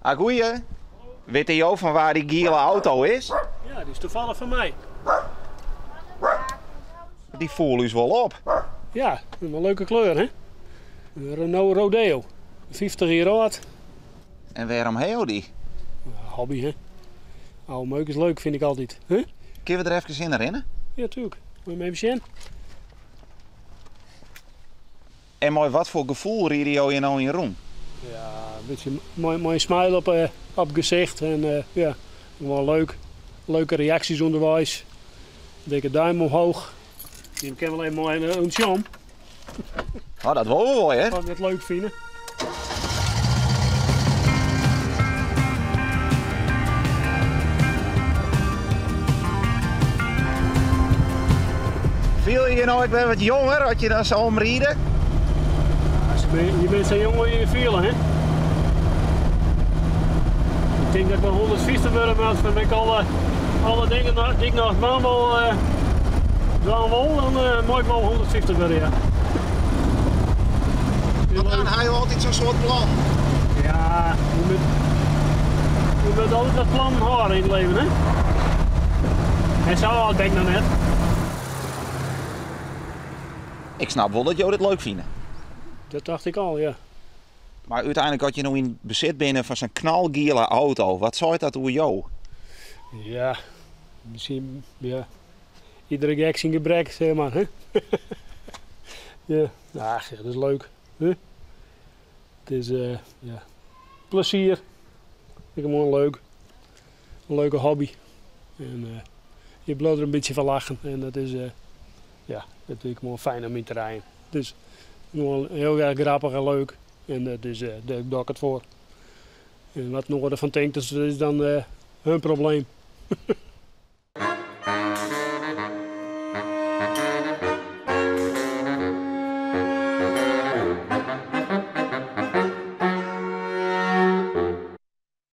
Ah, goeie. Weet je van waar die gele auto is? Ja, die is toevallig van mij. Die voelt u wel op. Ja, een leuke kleur, hè? Een Renault Rodeo. 50 jaar oud. En waarom heel die? Ja, hobby, hè? Oude meuk is leuk, vind ik altijd. Huh? Kunnen we er even in herinneren? Ja, tuurlijk. Moet je me even zien? En mooi, wat voor gevoel rijd je nou in roem? Ja, een beetje mooi smile op het gezicht. En ja, gewoon leuk. Leuke reacties onderwijs. Dikke duim omhoog. Die ken wel even mooi een charm. Oh, dat wil wel, hè? Wat we het leuk vinden. Viel je nou, ik ben wat jonger, had je dan zo omrieden? Je bent zo jong in je vielen, hè? Ik denk dat ik wel 150 word, maar dan ben ik alle dingen die ik nog het wil, dan moet ik wel 150 worden, ja. Want dan heb je altijd zo'n soort plan. Ja, je moet altijd dat plan houden in het leven, hè? En zo oud ben ik nog net. Ik snap wel dat jou dit leuk vindt. Dat dacht ik al, ja. Maar uiteindelijk had je nou in bezit binnen van zo'n knalgele auto. Wat zou dat over jou? Ja, misschien, ja. Iedere gek zijn gebrek, zeg maar, hè? Ja, ach, ja, dat is leuk. Hè? Het is, ja, plezier. Ik vind het gewoon leuk. Een leuke hobby. En je blijft er een beetje van lachen. En dat is, ja, dat vind ik gewoon fijn om in te rijden. Dus gewoon heel erg grappig en leuk. En dat is, daar doe ik het voor. En wat nog ervan denkt, dat is dan hun probleem.